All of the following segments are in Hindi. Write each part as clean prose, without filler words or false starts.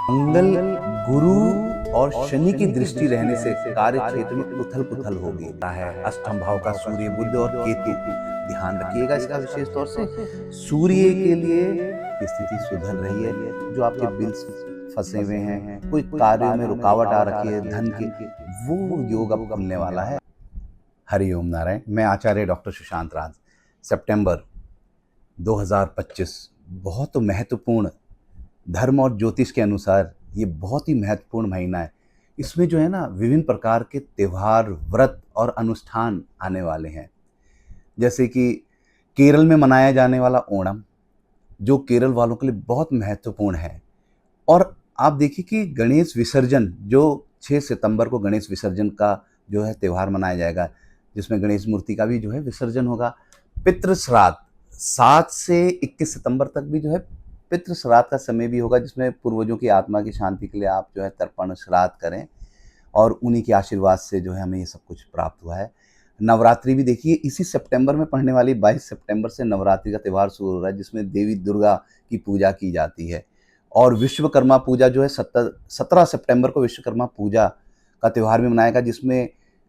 मंगल, गुरु और शनि की दृष्टि रहने से कार्य क्षेत्र में उथल पुथल होगी है। अष्टम भाव का सूर्य, बुध और केतु, ध्यान रखिएगा इसका विशेष तौर से। सूर्य के लिए स्थिति सुधर रही है। जो आपके बिल्स फंसे हुए हैं, कोई कार्यों में रुकावट आ रखी है धन के, वो योग अब खुलने वाला है। हरिओम नारायण। मैं आचार्य डॉक्टर सुशांत राज। सितंबर 2025 बहुत महत्वपूर्ण, धर्म और ज्योतिष के अनुसार ये बहुत ही महत्वपूर्ण महीना है। इसमें जो है ना, विभिन्न प्रकार के त्योहार, व्रत और अनुष्ठान आने वाले हैं। जैसे कि केरल में मनाया जाने वाला ओणम, जो केरल वालों के लिए बहुत महत्वपूर्ण है। और आप देखिए कि गणेश विसर्जन, जो 6 सितंबर को गणेश विसर्जन का जो है त्यौहार मनाया जाएगा, जिसमें गणेश मूर्ति का भी जो है विसर्जन होगा। पितृ श्राद्ध 7 से 21 सितंबर तक भी जो है पितृ श्राद्ध का समय भी होगा, जिसमें पूर्वजों की आत्मा की शांति के लिए आप जो है तर्पण श्राद्ध करें, और उन्हीं के आशीर्वाद से जो है हमें ये सब कुछ प्राप्त हुआ है। नवरात्रि भी देखिए, इसी सितंबर में पड़ने वाली 22 सितंबर से नवरात्रि का त्यौहार शुरू हो रहा है, जिसमें देवी दुर्गा की पूजा की जाती है। और विश्वकर्मा पूजा जो है 17 सितंबर को विश्वकर्मा पूजा का त्यौहार भी मनाएगा, जिसमें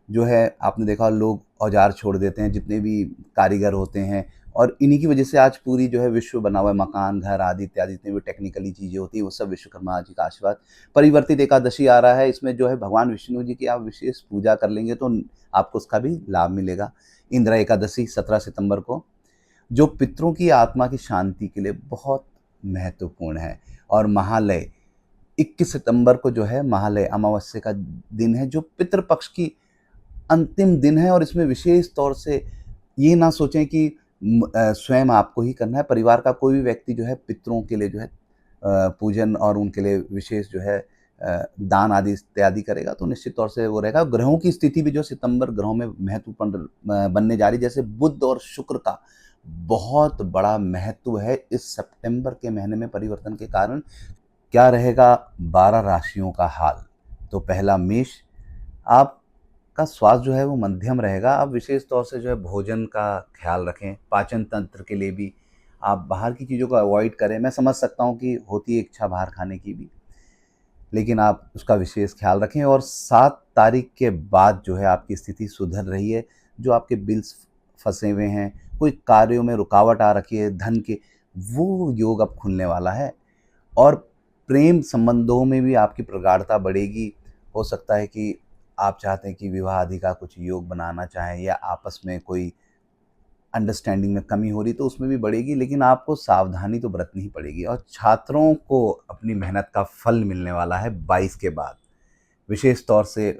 जो है आपने देखा लोग औजार छोड़ देते हैं, जितने भी कारीगर होते हैं, और इन्हीं की वजह से आज पूरी जो है विश्व बना हुआ है। मकान, घर आदि इत्यादि जितनी भी टेक्निकली चीज़ें होती हैं, वो सब विश्वकर्मा जी का आशीर्वाद। परिवर्तित एकादशी आ रहा है, इसमें जो है भगवान विष्णु जी की आप विशेष पूजा कर लेंगे तो आपको उसका भी लाभ मिलेगा। इंदिरा एकादशी 17 सितंबर को, जो पितरों की आत्मा की शांति के लिए बहुत महत्वपूर्ण है। और महालय 21 सितंबर को जो है महालय अमावस्या का दिन है, जो पितृपक्ष की अंतिम दिन है। और इसमें विशेष तौर से ये ना सोचें कि स्वयं आपको ही करना है। परिवार का कोई भी व्यक्ति जो है पितरों के लिए जो है पूजन और उनके लिए विशेष जो है दान आदि इत्यादि करेगा, तो निश्चित तौर से वो रहेगा। ग्रहों की स्थिति भी जो सितंबर ग्रहों में महत्वपूर्ण बनने जा रही, जैसे बुध और शुक्र का बहुत बड़ा महत्व है इस सितंबर के महीने में परिवर्तन के कारण। क्या रहेगा 12 राशियों का हाल? तो पहला मेष, आप का स्वास्थ्य जो है वो मध्यम रहेगा। आप विशेष तौर से जो है भोजन का ख्याल रखें। पाचन तंत्र के लिए भी आप बाहर की चीज़ों को अवॉइड करें। मैं समझ सकता हूँ कि होती है इच्छा बाहर खाने की भी, लेकिन आप उसका विशेष ख्याल रखें। और 7 तारीख के बाद जो है आपकी स्थिति सुधर रही है। जो आपके बिल्स फंसे हुए हैं, कोई कार्यों में रुकावट आ रखी है धन के, वो योग अब खुलने वाला है। और प्रेम संबंधों में भी आपकी प्रगाढ़ता बढ़ेगी। हो सकता है कि आप चाहते हैं कि विवाह आदि का कुछ योग बनाना चाहें, या आपस में कोई अंडरस्टैंडिंग में कमी हो रही तो उसमें भी बढ़ेगी, लेकिन आपको सावधानी तो बरतनी ही पड़ेगी। और छात्रों को अपनी मेहनत का फल मिलने वाला है 22 के बाद। विशेष तौर से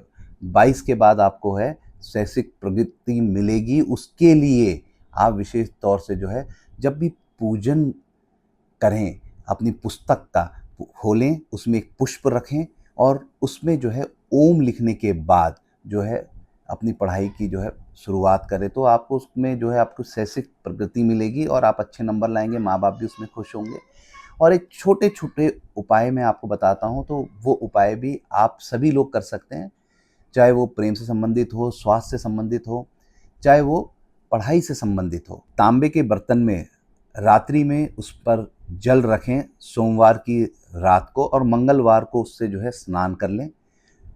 22 के बाद आपको है शैक्षिक प्रगति मिलेगी। उसके लिए आप विशेष तौर से जो है जब भी पूजन करें, अपनी पुस्तक का खोलें, उसमें एक पुष्प रखें, और उसमें जो है ओम लिखने के बाद जो है अपनी पढ़ाई की जो है शुरुआत करें, तो आपको उसमें जो है आपको शैक्षिक प्रगति मिलेगी और आप अच्छे नंबर लाएंगे, माँ बाप भी उसमें खुश होंगे। और एक छोटे छोटे उपाय मैं आपको बताता हूँ, तो वो उपाय भी आप सभी लोग कर सकते हैं, चाहे वो प्रेम से संबंधित हो, स्वास्थ्य से संबंधित हो, चाहे वो पढ़ाई से संबंधित हो। तांबे के बर्तन में रात्रि में उस पर जल रखें सोमवार की रात को, और मंगलवार को उससे जो है स्नान कर लें।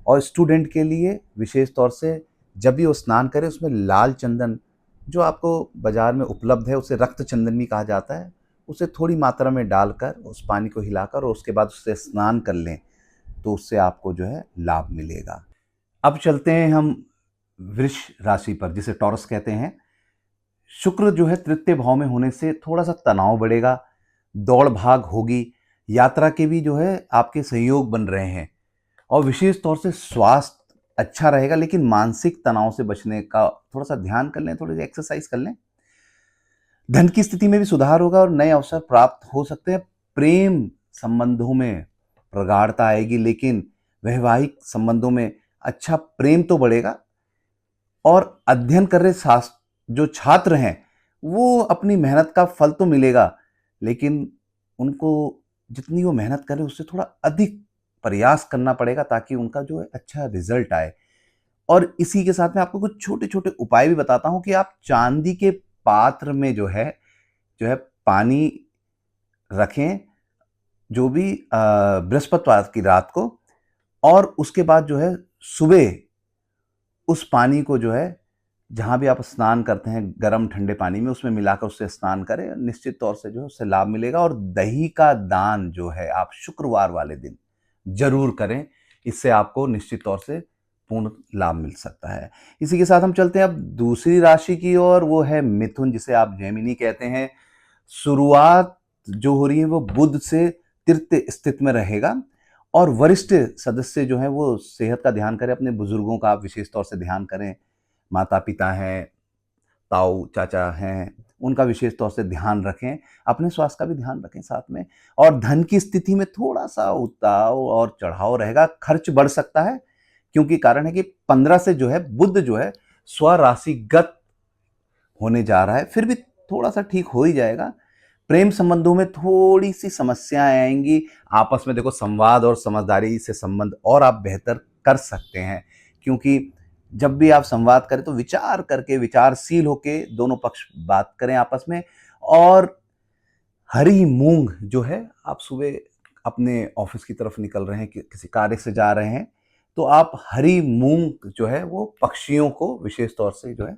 और स्टूडेंट के लिए विशेष तौर से जब भी वो स्नान करें, उसमें लाल चंदन जो आपको बाज़ार में उपलब्ध है, उसे रक्त चंदन भी कहा जाता है, उसे थोड़ी मात्रा में डालकर उस पानी को हिलाकर और उसके बाद उससे स्नान कर लें, तो उससे आपको जो है लाभ मिलेगा। अब चलते हैं हम वृष राशि पर, जिसे टॉरस कहते हैं। शुक्र जो है तृतीय भाव में होने से थोड़ा सा तनाव बढ़ेगा, दौड़ भाग होगी, यात्रा के भी जो है आपके सहयोग बन रहे हैं। और विशेष तौर से स्वास्थ्य अच्छा रहेगा, लेकिन मानसिक तनाव से बचने का थोड़ा सा ध्यान कर लें, थोड़ी सी एक्सरसाइज कर लें। धन की स्थिति में भी सुधार होगा और नए अवसर प्राप्त हो सकते हैं। प्रेम संबंधों में प्रगाढ़ता आएगी, लेकिन वैवाहिक संबंधों में अच्छा प्रेम तो बढ़ेगा। और अध्ययन कर रहे जो छात्र हैं, वो अपनी मेहनत का फल तो मिलेगा, लेकिन उनको जितनी वो मेहनत करें उससे थोड़ा अधिक प्रयास करना पड़ेगा, ताकि उनका जो है अच्छा रिजल्ट आए। और इसी के साथ में आपको कुछ छोटे छोटे उपाय भी बताता हूं कि आप चांदी के पात्र में जो है पानी रखें, जो भी बृहस्पतिवार की रात को, और उसके बाद जो है सुबह उस पानी को जो है जहाँ भी आप स्नान करते हैं गर्म ठंडे पानी में, उसमें मिलाकर उससे स्नान करें, निश्चित तौर से जो है उससे लाभ मिलेगा। और दही का दान जो है आप शुक्रवार वाले दिन जरूर करें, इससे आपको निश्चित तौर से पूर्ण लाभ मिल सकता है। इसी के साथ हम चलते हैं अब दूसरी राशि की ओर, वो है मिथुन, जिसे आप जेमिनी कहते हैं। शुरुआत जो हो रही है वो बुध से तृतीय स्थिति में रहेगा, और वरिष्ठ सदस्य जो है वो सेहत का ध्यान करें, अपने बुजुर्गों का आप विशेष तौर से ध्यान करें। माता पिता हैं, ताऊ चाचा हैं, उनका विशेष तौर से ध्यान रखें, अपने स्वास्थ्य का भी ध्यान रखें साथ में। और धन की स्थिति में थोड़ा सा उतार और चढ़ाव रहेगा, खर्च बढ़ सकता है, क्योंकि कारण है कि 15 से जो है बुध जो है स्वराशिगत होने जा रहा है, फिर भी थोड़ा सा ठीक हो ही जाएगा। प्रेम संबंधों में थोड़ी सी समस्याएं आएंगी, आपस में देखो संवाद और समझदारी से संबंध और आप बेहतर कर सकते हैं, क्योंकि जब भी आप संवाद करें तो विचार करके, विचारशील होके दोनों पक्ष बात करें आपस में। और हरी मूंग जो है, आप सुबह अपने ऑफिस की तरफ निकल रहे हैं, किसी कार्य से जा रहे हैं, तो आप हरी मूंग जो है वो पक्षियों को विशेष तौर से जो है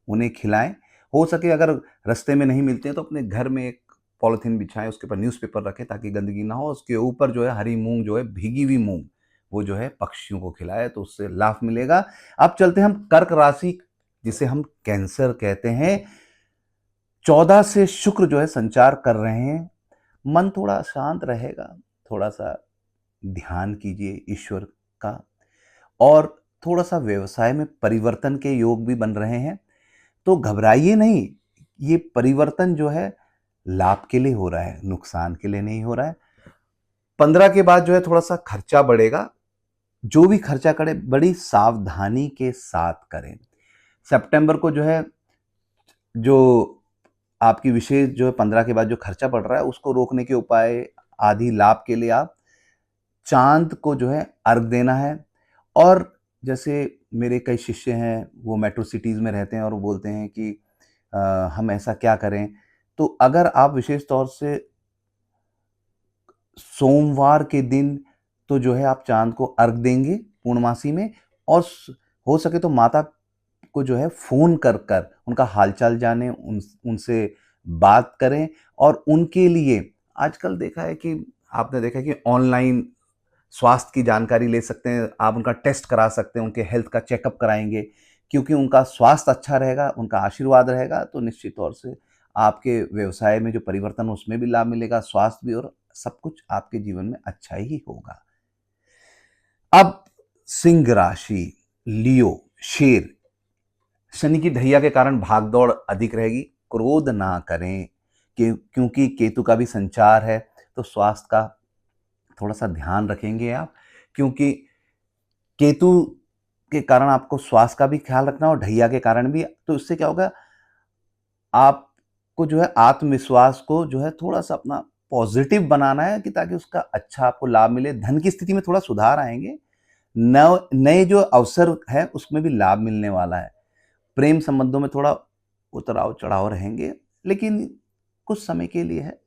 उन्हें खिलाएं। हो सके अगर रास्ते में नहीं मिलते हैं तो अपने घर में एक पॉलिथीन बिछाएं, उसके ऊपर न्यूज़पेपर रखें ताकि गंदगी ना हो, उसके ऊपर जो है हरी मूंग जो है, भीगी हुई मूंग, वो जो है पक्षियों को खिलाए, तो उससे लाभ मिलेगा। अब चलते हैं हम कर्क राशि, जिसे हम कैंसर कहते हैं। 14 से शुक्र जो है संचार कर रहे हैं, मन थोड़ा शांत रहेगा, थोड़ा सा ध्यान कीजिए ईश्वर का, और थोड़ा सा व्यवसाय में परिवर्तन के योग भी बन रहे हैं, तो घबराइए नहीं। ये परिवर्तन जो है लाभ के लिए हो रहा है, नुकसान के लिए नहीं हो रहा है। 15 के बाद जो है थोड़ा सा खर्चा बढ़ेगा, जो भी खर्चा करें बड़ी सावधानी के साथ करें। सितंबर को जो है, जो आपकी विशेष जो है 15 के बाद जो खर्चा बढ़ रहा है उसको रोकने के उपाय, आदि लाभ के लिए आप चांद को जो है अर्घ देना है। और जैसे मेरे कई शिष्य हैं, वो मेट्रो सिटीज़ में रहते हैं और वो बोलते हैं कि हम ऐसा क्या करें, तो अगर आप विशेष तौर से सोमवार के दिन तो जो है आप चांद को अर्घ देंगे पूर्णमासी में, और हो सके तो माता को जो है फ़ोन कर कर उनका हालचाल जानें, उनसे बात करें। और उनके लिए आजकल देखा है कि आपने देखा है कि ऑनलाइन स्वास्थ्य की जानकारी ले सकते हैं, आप उनका टेस्ट करा सकते हैं, उनके हेल्थ का चेकअप कराएंगे, क्योंकि उनका स्वास्थ्य अच्छा रहेगा, उनका आशीर्वाद रहेगा, तो निश्चित तौर से आपके व्यवसाय में जो परिवर्तन उसमें भी लाभ मिलेगा, स्वास्थ्य भी, और सब कुछ आपके जीवन में अच्छा ही होगा। अब सिंह राशि, लियो, शेर, शनि की ढैया के कारण भागदौड़ अधिक रहेगी, क्रोध ना करें, क्योंकि केतु का भी संचार है, तो स्वास्थ्य का थोड़ा सा ध्यान रखेंगे आप, क्योंकि केतु के कारण आपको स्वास्थ्य का भी ख्याल रखना और ढैया के कारण भी। तो इससे क्या होगा, आपको जो है आत्मविश्वास को जो है थोड़ा सा अपना पॉजिटिव बनाना है, कि ताकि उसका अच्छा आपको लाभ मिले। धन की स्थिति में थोड़ा सुधार आएंगे, नए जो अवसर है उसमें भी लाभ मिलने वाला है। प्रेम संबंधों में थोड़ा उतराव चढ़ाव रहेंगे, लेकिन कुछ समय के लिए है।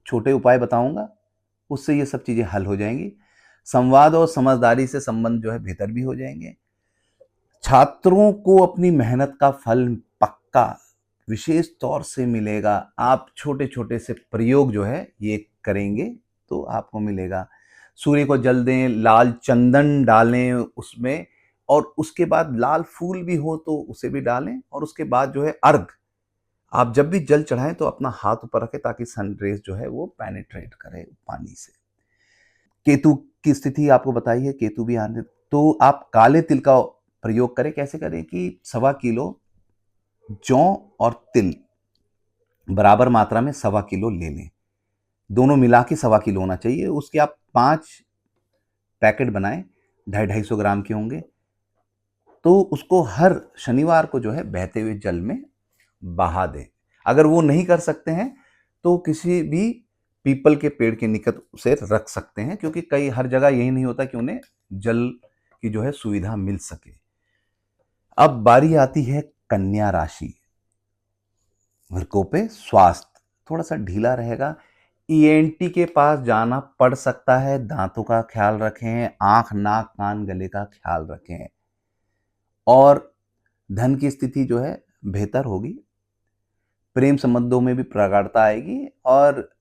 छोटे उपाय बताऊंगा, उससे ये सब चीज़ें हल हो जाएंगी। संवाद और समझदारी से संबंध जो है बेहतर भी हो जाएंगे। छात्रों को अपनी मेहनत का फल पक्का विशेष तौर से मिलेगा। आप छोटे छोटे से प्रयोग जो है ये करेंगे तो आपको मिलेगा। सूर्य को जल दें, लाल चंदन डालें उसमें, और उसके बाद लाल फूल भी हो तो उसे भी डालें, और उसके बाद जो है अर्घ, आप जब भी जल चढ़ाएं तो अपना हाथ ऊपर रखें ताकि सनरेज जो है वो पेनिट्रेट करे पानी से। केतु की स्थिति आपको बताई है, केतु भी आने, तो आप काले तिल का प्रयोग करें। कैसे करें कि 1.25 किलो जौ और तिल बराबर मात्रा में 1.25 किलो ले लें, दोनों मिला के 1.25 किलो होना चाहिए। उसके आप 5 पैकेट बनाएं, 250-250 ग्राम के होंगे, तो उसको हर शनिवार को जो है बहते हुए जल में बहा दें। अगर वो नहीं कर सकते हैं तो किसी भी पीपल के पेड़ के निकट उसे रख सकते हैं, क्योंकि कई हर जगह यही नहीं होता कि उन्हें जल की जो है सुविधा मिल सके। अब बारी आती है कन्या राशि, वृकों पे स्वास्थ्य थोड़ा सा ढीला रहेगा, ईएनटी के पास जाना पड़ सकता है। दांतों का ख्याल रखें, आंख, नाक, कान, गले का ख्याल रखें और धन की स्थिति जो है बेहतर होगी। प्रेम संबंधों में भी प्रगाढ़ता आएगी और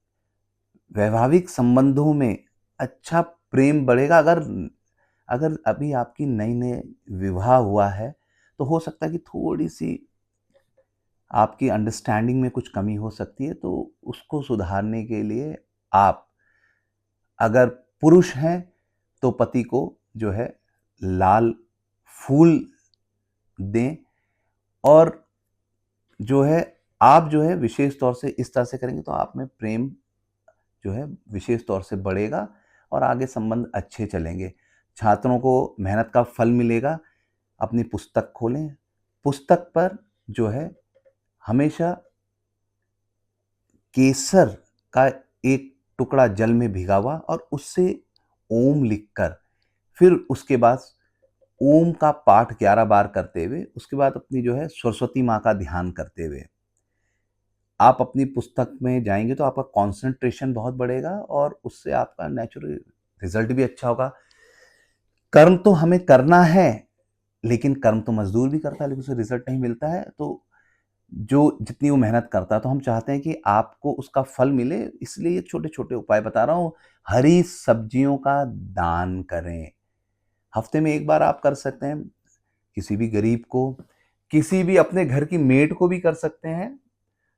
वैवाहिक संबंधों में अच्छा प्रेम बढ़ेगा। अगर अगर अभी आपकी नई-नई विवाह हुआ है, तो हो सकता है कि थोड़ी-सी आपकी अंडरस्टैंडिंग में कुछ कमी हो सकती है, तो उसको सुधारने के लिए आप अगर पुरुष हैं, तो पति को जो है लाल फूल दें और जो है आप जो है विशेष तौर से इस तरह से करेंगे तो आप में प्रेम जो है विशेष तौर से बढ़ेगा और आगे संबंध अच्छे चलेंगे। छात्रों को मेहनत का फल मिलेगा। अपनी पुस्तक खोलें, पुस्तक पर जो है हमेशा केसर का एक टुकड़ा जल में भिगा हुआ और उससे ओम लिखकर फिर उसके बाद ओम का पाठ 11 बार करते हुए उसके बाद अपनी जो है सरस्वती माँ का ध्यान करते हुए आप अपनी पुस्तक में जाएँगे तो आपका कंसंट्रेशन बहुत बढ़ेगा और उससे आपका नेचुरल रिज़ल्ट भी अच्छा होगा। कर्म तो हमें करना है, लेकिन कर्म तो मज़दूर भी करता है, लेकिन उसे रिज़ल्ट नहीं मिलता है। तो जो जितनी वो मेहनत करता है, तो हम चाहते हैं कि आपको उसका फल मिले, इसलिए ये छोटे-छोटे उपाय बता रहा हूँ। हरी सब्जियों का दान करें। हफ़्ते में 1 बार आप कर सकते हैं, किसी भी गरीब को, किसी भी अपने घर की मेड को भी कर सकते हैं।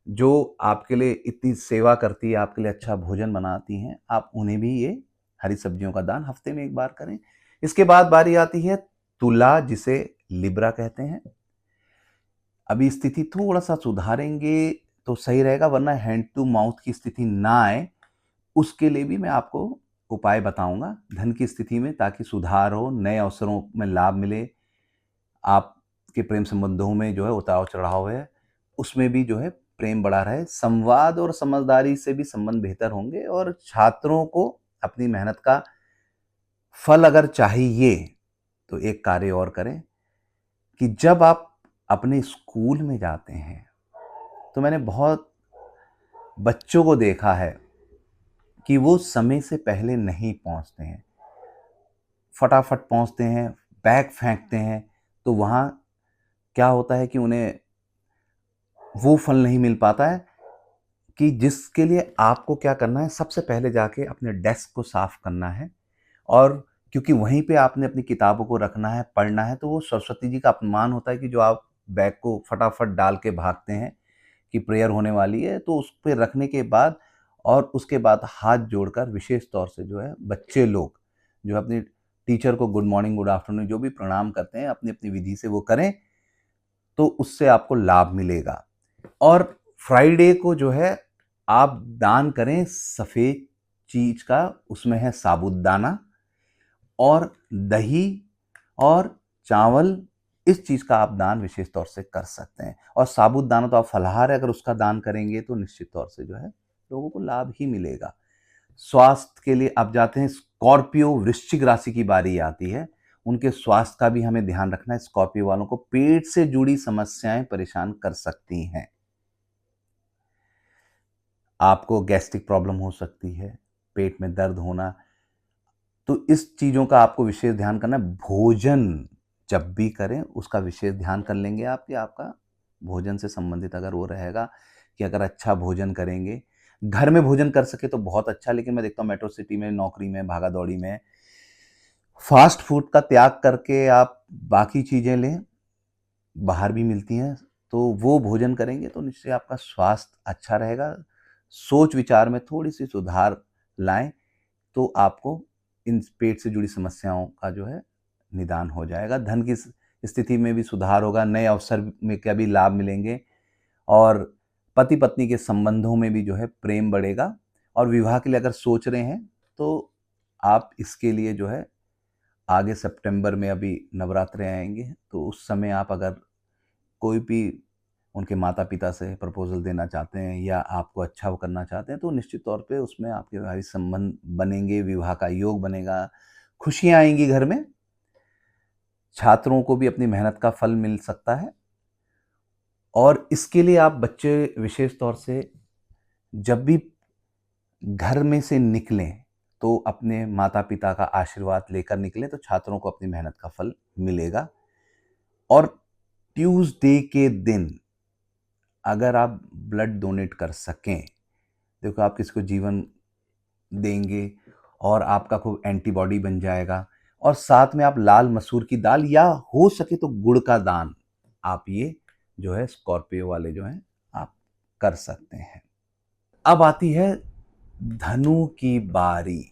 जो आपके लिए इतनी सेवा करती है, आपके लिए अच्छा भोजन बनाती हैं, आप उन्हें भी ये हरी सब्जियों का दान हफ्ते में 1 बार करें। इसके बाद बारी आती है तुला जिसे लिब्रा कहते हैं। अभी स्थिति थोड़ा-सा सुधारेंगे तो सही रहेगा वरना हैंड टू माउथ की स्थिति ना आए, उसके लिए भी मैं आपको उपाय बताऊँगा धन की स्थिति में ताकि सुधार हो, नए अवसरों में लाभ मिले। आपके प्रेम संबंधों में जो है उतार-चढ़ाव है, उसमें भी जो है प्रेम बढ़ा रहे। संवाद और समझदारी से भी संबंध बेहतर होंगे और छात्रों को अपनी मेहनत का फल अगर चाहिए, तो एक कार्य और करें कि जब आप अपने स्कूल में जाते हैं, तो मैंने बहुत बच्चों को देखा है कि वो समय से पहले नहीं पहुँचते हैं। फटाफट पहुँचते हैं, बैग फेंकते हैं, तो वहाँ क्या होता है कि उन्हें वो फल नहीं मिल पाता है कि जिसके लिए आपको क्या करना है, सबसे पहले जाके अपने डेस्क को साफ करना है और क्योंकि वहीं पे आपने अपनी किताबों को रखना है, पढ़ना है, तो वो सरस्वती जी का अपमान होता है कि जो आप बैग को फटाफट डाल के भागते हैं कि प्रेयर होने वाली है, तो उस पे रखने के बाद और उसके बाद हाथ जोड़कर विशेष तौर से जो है बच्चे लोग जो अपनी टीचर को गुड मॉर्निंग, गुड आफ्टरनून जो भी प्रणाम करते हैं, अपनी-अपनी विधि से वो करें, तो उससे आपको लाभ मिलेगा। और फ्राइडे को जो है आप दान करें सफ़ेद चीज़ का, उसमें है साबूदाना और दही और चावल, इस चीज़ का आप दान विशेष तौर से कर सकते हैं। और साबूदाना तो आप फलाहार है, अगर उसका दान करेंगे तो निश्चित तौर से जो है लोगों को लाभ ही मिलेगा। स्वास्थ्य के लिए आप जाते हैं स्कॉर्पियो, वृश्चिक राशि की बारी आती है। उनके स्वास्थ्य का भी हमें ध्यान रखना है। स्कॉर्पियो वालों को पेट से जुड़ी समस्याएँ परेशान कर सकती हैं। आपको गैस्ट्रिक प्रॉब्लम हो सकती है, पेट में दर्द होना, तो इस चीज़ों का आपको विशेष ध्यान करना है। भोजन जब भी करें, उसका विशेष ध्यान कर लेंगे आप कि आपका भोजन से संबंधित अगर वो रहेगा कि अगर अच्छा भोजन करेंगे, घर में भोजन कर सके तो बहुत अच्छा, लेकिन मैं देखता हूँ मेट्रो सिटी में, नौकरी में, भागा-दौड़ी में, फ़ास्ट फूड का त्याग करके आप बाकी चीज़ें लें, बाहर भी मिलती हैं, तो वो भोजन करेंगे तो निश्चय आपका स्वास्थ्य अच्छा रहेगा। सोच-विचार में थोड़ी-सी सुधार लाएँ, तो आपको इन पेट से जुड़ी समस्याओं का जो है निदान हो जाएगा। धन की स्थिति में भी सुधार होगा, नए अवसर में का भी लाभ मिलेंगे और पति-पत्नी के संबंधों में भी जो है प्रेम बढ़ेगा और विवाह के लिए अगर सोच रहे हैं, तो आप इसके लिए जो है आगे सितंबर में अभी नवरात्रे आएँगे, तो उस समय आप अगर कोई भी उनके माता-पिता से प्रपोज़ल देना चाहते हैं या आपको अच्छा वो करना चाहते हैं, तो निश्चित तौर पे उसमें आपके वैवाहिक संबंध बनेंगे, विवाह का योग बनेगा, खुशियाँ आएँगी घर में। छात्रों को भी अपनी मेहनत का फल मिल सकता है और इसके लिए आप बच्चे विशेष तौर से जब भी घर में से निकलें तो अपने माता पिता का आशीर्वाद लेकर निकलें, तो छात्रों को अपनी मेहनत का फल मिलेगा। और ट्यूसडे के दिन अगर आप ब्लड डोनेट कर सकें, देखो आप किसी को जीवन देंगे और आपका खूब एंटीबॉडी बन जाएगा। और साथ में आप लाल मसूर की दाल या हो सके तो गुड़ का दान आप ये जो है स्कॉर्पियो वाले जो हैं आप कर सकते हैं। अब आती है धनु की बारी।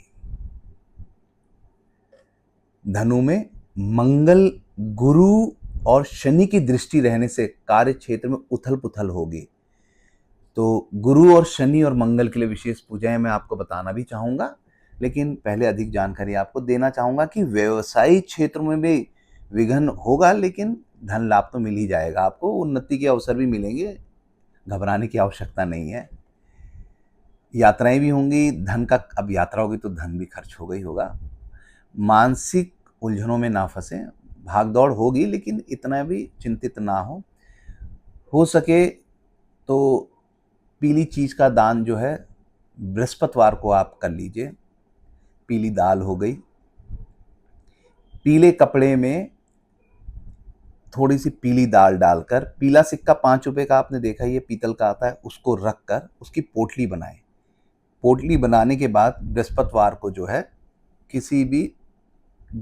धनु में मंगल, गुरु और शनि की दृष्टि रहने से कार्य क्षेत्र में उथल पुथल होगी। तो गुरु और शनि और मंगल के लिए विशेष पूजाएं मैं आपको बताना भी चाहूँगा, लेकिन पहले अधिक जानकारी आपको देना चाहूँगा कि व्यवसायिक क्षेत्र में भी विघ्न होगा, लेकिन धन लाभ तो मिल ही जाएगा आपको, उन्नति के अवसर भी मिलेंगे, घबराने की आवश्यकता नहीं है। यात्राएं भी होंगी, धन का अब यात्रा होगी तो धन भी खर्च होगा ही होगा। मानसिक उलझनों में ना फंसें, भाग दौड़ होगी लेकिन इतना भी चिंतित ना हो सके तो पीली चीज़ का दान जो है बृहस्पतिवार को आप कर लीजिए। पीली दाल हो गई, पीले कपड़े में थोड़ी सी पीली दाल डालकर, पीला सिक्का 5 रुपए का आपने देखा ये पीतल का आता है, उसको रख कर उसकी पोटली बनाएं। पोटली बनाने के बाद बृहस्पतिवार को जो है किसी भी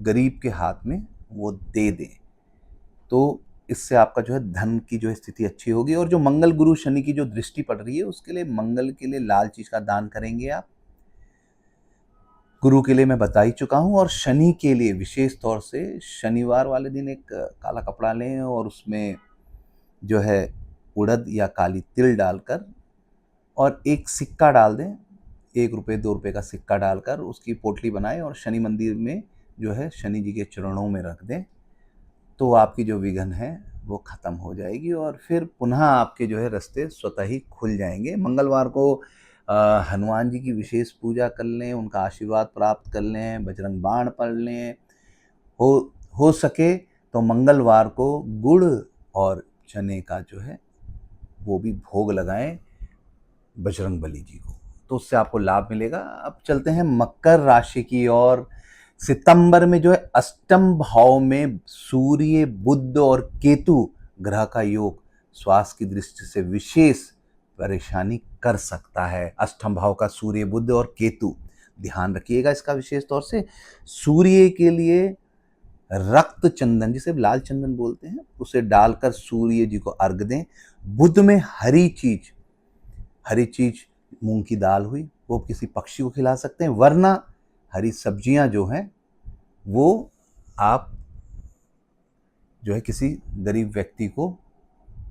गरीब के हाथ में वो दे दें, तो इससे आपका जो है धन की जो स्थिति अच्छी होगी। और जो मंगल गुरु शनि की जो दृष्टि पड़ रही है उसके लिए मंगल के लिए लाल चीज का दान करेंगे आप। गुरु के लिए मैं बता ही चुका हूं, और शनि के लिए विशेष तौर से शनिवार वाले दिन एक काला कपड़ा लें और उसमें जो है उड़द या काली तिल डालकर और एक सिक्का डाल दें, 1 रुपये 2 रुपये का सिक्का डालकर उसकी पोटली बनाएं और शनि मंदिर में जो है शनि जी के चरणों में रख दें, तो आपकी जो विघ्न है वो ख़त्म हो जाएगी और फिर पुनः आपके जो है रास्ते स्वतः ही खुल जाएंगे। मंगलवार को हनुमान जी की विशेष पूजा कर लें, उनका आशीर्वाद प्राप्त कर लें, बजरंग बाण पढ़ लें। हो सके तो मंगलवार को गुड़ और चने का जो है वो भी भोग लगाएं बजरंग बली जी को, तो उससे आपको लाभ मिलेगा। अब चलते हैं मकर राशि की ओर। सितंबर में जो है अष्टम भाव में सूर्य, बुध और केतु ग्रह का योग स्वास्थ्य की दृष्टि से विशेष परेशानी कर सकता है। अष्टम भाव का सूर्य, बुध और केतु, ध्यान रखिएगा इसका विशेष तौर से। सूर्य के लिए रक्त चंदन, जिसे लाल चंदन बोलते हैं, उसे डालकर सूर्य जी को अर्घ दें। बुध में हरी चीज मूंग की दाल हुई वो किसी पक्षी को खिला सकते हैं, वरना हरी सब्जियां जो हैं वो आप जो है किसी गरीब व्यक्ति को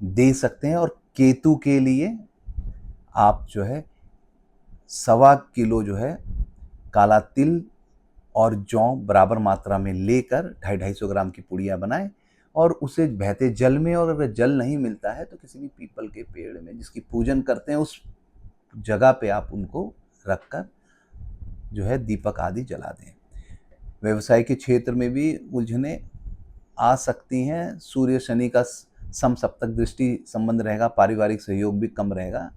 दे सकते हैं। और केतु के लिए आप जो है 1.25 किलो जो है काला तिल और जौ बराबर मात्रा में लेकर 250-250 ग्राम की पुड़िया बनाएं और उसे बहते जल में, और अगर जल नहीं मिलता है तो किसी भी पीपल के पेड़ में जिसकी पूजन करते हैं उस जगह पे आप उनको रखकर जो है दीपक आदि जला दें। व्यवसाय के क्षेत्र में भी उलझने आ सकती हैं। सूर्य शनि का समसप्तक दृष्टि संबंध रहेगा, पारिवारिक सहयोग भी कम रहेगा,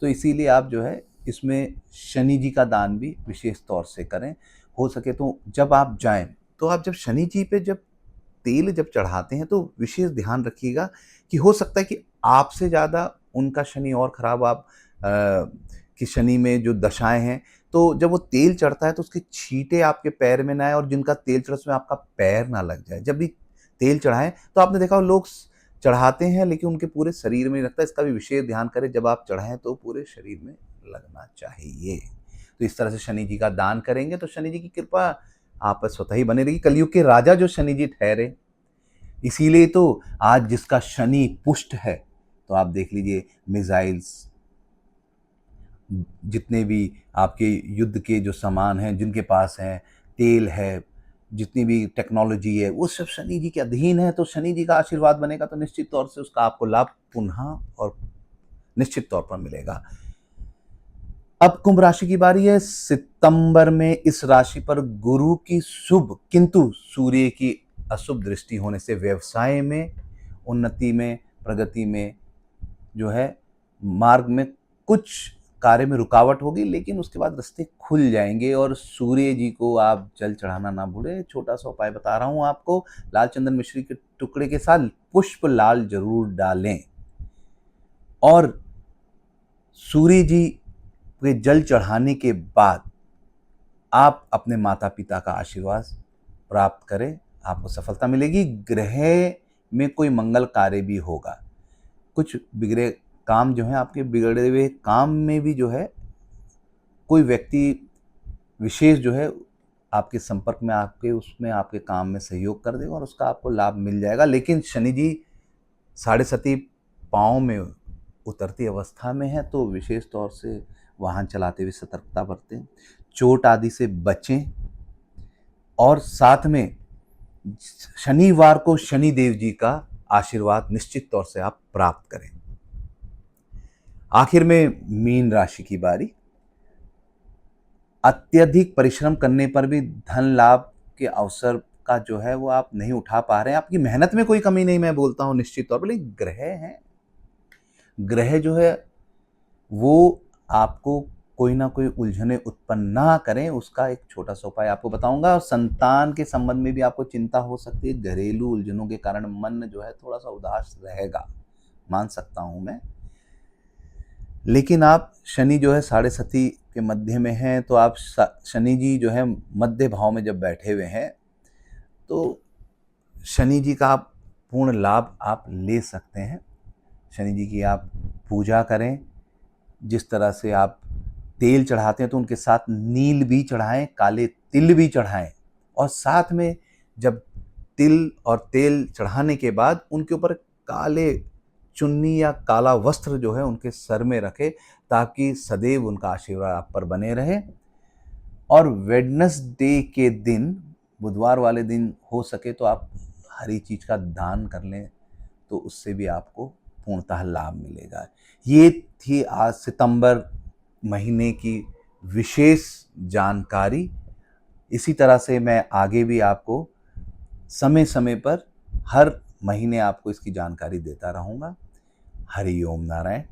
तो इसीलिए आप जो है इसमें शनि जी का दान भी विशेष तौर से करें। हो सके तो जब आप जाएं तो आप जब शनि जी पे जब तेल जब चढ़ाते हैं तो विशेष ध्यान रखिएगा कि हो सकता है कि आपसे ज़्यादा उनका शनि और ख़राब आप कि शनि में जो दशाएं हैं, तो जब वो तेल चढ़ता है तो उसके छींटे आपके पैर में ना आए और जिनका तेल चढ़ा उसमें आपका पैर ना लग जाए। जब भी तेल चढ़ाएं तो आपने देखा लोग चढ़ाते हैं लेकिन उनके पूरे शरीर में नहीं लगता, इसका भी विशेष ध्यान करें। जब आप चढ़ाएं तो पूरे शरीर में लगना चाहिए। तो इस तरह से शनि जी का दान करेंगे तो शनि जी की कृपा आप पर स्वतः ही बने रहेगी। कलयुग के राजा जो शनि जी ठहरे, इसीलिए तो आज जिसका शनि पुष्ट है, तो आप देख लीजिए मिसाइल्स, जितने भी आपके युद्ध के जो सामान हैं जिनके पास हैं, तेल है, जितनी भी टेक्नोलॉजी है, वो सब शनि जी के अधीन है। तो शनि जी का आशीर्वाद बनेगा तो निश्चित तौर से उसका आपको लाभ पुनः और निश्चित तौर पर मिलेगा। अब कुंभ राशि की बारी है। सितंबर में इस राशि पर गुरु की शुभ किंतु सूर्य की अशुभ दृष्टि होने से व्यवसाय में, उन्नति में, प्रगति में जो है मार्ग में कुछ कार्य में रुकावट होगी, लेकिन उसके बाद रास्ते खुल जाएंगे। और सूर्य जी को आप जल चढ़ाना ना भूलें। छोटा सा उपाय बता रहा हूँ आपको, लाल चंदन मिश्री के टुकड़े के साथ पुष्प लाल जरूर डालें। और सूर्य जी के जल चढ़ाने के बाद आप अपने माता पिता का आशीर्वाद प्राप्त करें, आपको सफलता मिलेगी। ग्रह में कोई मंगल कार्य भी होगा, कुछ बिगड़े काम जो है, आपके बिगड़े हुए काम में भी जो है कोई व्यक्ति विशेष जो है आपके संपर्क में, आपके उसमें आपके काम में सहयोग कर देगा और उसका आपको लाभ मिल जाएगा। लेकिन शनि जी 7.5 पाँव में उतरती अवस्था में है, तो विशेष तौर से वाहन चलाते हुए सतर्कता बरतें, चोट आदि से बचें। और साथ में शनिवार को शनि देव जी का आशीर्वाद निश्चित तौर से आप प्राप्त करें। आखिर में मीन राशि की बारी। अत्यधिक परिश्रम करने पर भी धन लाभ के अवसर का जो है वो आप नहीं उठा पा रहे हैं। आपकी मेहनत में कोई कमी नहीं, मैं बोलता हूं निश्चित तौर पर, लेकिन ग्रह हैं, ग्रह जो है वो आपको कोई ना कोई उलझने उत्पन्न ना करें, उसका एक छोटा सा उपाय आपको बताऊंगा। और संतान के संबंध में भी आपको चिंता हो सकती है, घरेलू उलझनों के कारण मन जो है थोड़ा सा उदास रहेगा, मान सकता हूं मैं। लेकिन आप शनि जो है 7.5 के मध्य में हैं, तो आप शनि जी जो है मध्य भाव में जब बैठे हुए हैं, तो शनि जी का आप पूर्ण लाभ आप ले सकते हैं। शनि जी की आप पूजा करें, जिस तरह से आप तेल चढ़ाते हैं तो उनके साथ नील भी चढ़ाएं, काले तिल भी चढ़ाएं। और साथ में जब तिल और तेल चढ़ाने के बाद उनके ऊपर काले चुन्नी या काला वस्त्र जो है उनके सर में रखें, ताकि सदैव उनका आशीर्वाद आप पर बने रहे। और वेडनेसडे के दिन, बुधवार वाले दिन हो सके तो आप हरी चीज का दान कर लें, तो उससे भी आपको पूर्णतः लाभ मिलेगा। ये थी आज सितंबर महीने की विशेष जानकारी। इसी तरह से मैं आगे भी आपको समय समय पर हर महीने आपको इसकी जानकारी देता रहूँगा। हरि ओम नारायण।